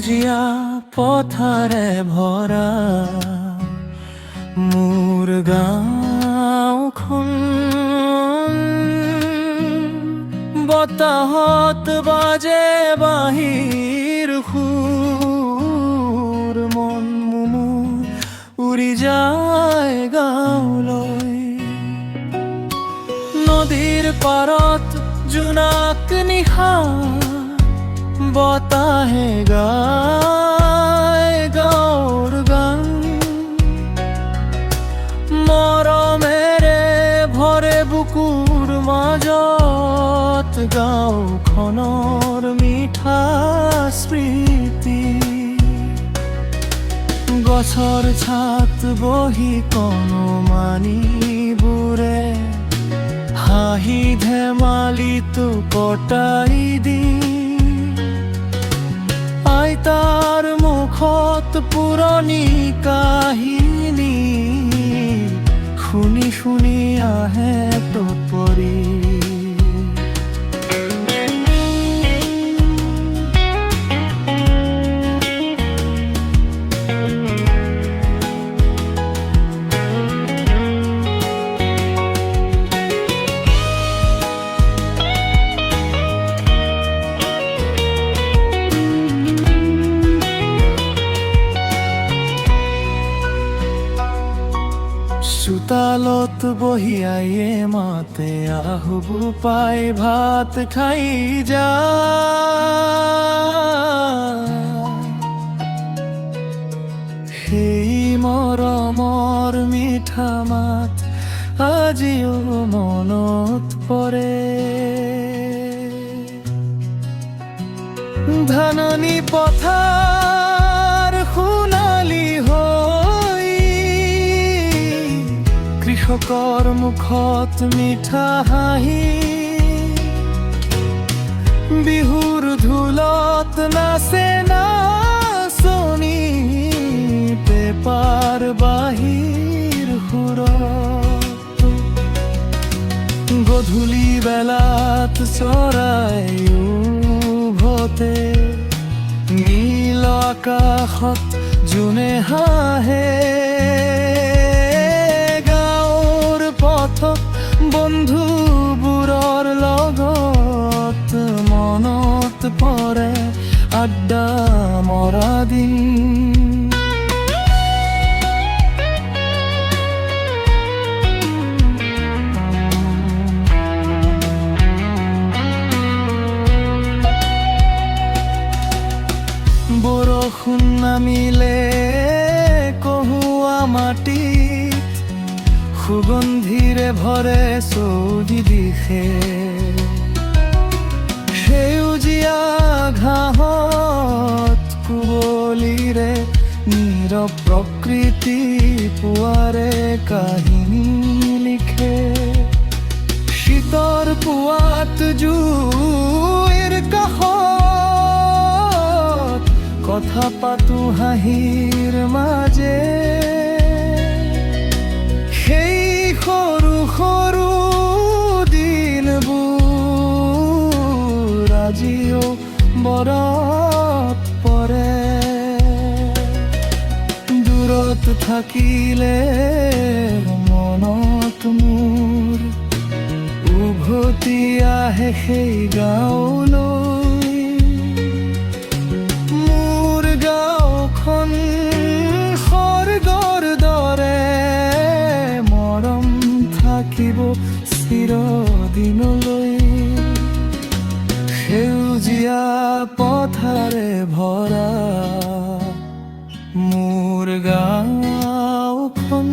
সেউজীয়া পথাৰে ভৰা মোৰ গাঁওখন, বতাহত বাজে বাঁহীৰ সুৰ, মন মোৰ উৰি যায় গাঁৱলৈ। নদীৰ পাৰত জোনাক নিশা বতাহে গায় গাঁৱৰ গান, মৰমেৰে ভৰে বুকুৰ মাজত গাঁওখনৰ মিঠা স্মৃতি। গছৰ ছাত বহি কণমানিবোৰে হাঁহি ধেমালিতো কটাই দি, আইতাৰ মুখত পুৰণি কাহিনী শুনি শুনি আহে টোপৰি। চোতালত বহি আইয়ে মাতে, আহুবু পাই ভাত খাই যা। সেই মৰমৰ মিঠা মাত আজিও মনত পৰে। ধাননি পথাৰ সোণালী হৈ, কৃষকৰ মুখত মিঠা হাঁহি, বিহুৰ ঢোলত নাচে নাচনি, পেপাৰ বাঁহীৰ সুৰত। গধূলি বেলাত চৰাই উভতে, নীল আকাশত জোনে হাঁহে। বন্ধুবোৰৰ লগত মনত পৰে আড্ডা মৰা দিন। বৰষুণ নামিলে কহুৱা মাটিত, সুগন্ধিৰে ভৰে চৌদি দিশে। সেউজীয়া ঘাঁহত কুঁৱলীৰে নীৰৱ প্ৰকৃতি পুৱাৰে কাহিনী লিখে। শীতৰ পুৱাত জুইৰ কাষত কথা পাতো হাঁহিৰ মাজে। সেই সৰু সৰু দিনবোৰ আজিও মনত পৰে। দূৰত থাকিলে মনত মোৰ উভতি আহে সেই গাঁৱলৈ। মোৰ গাঁওখন স্বৰ্গৰ দৰে মৰম থাকিব চিৰদিনলৈ। সেউজীয়া পথাৰে ভৰা মোৰ গাঁওখন।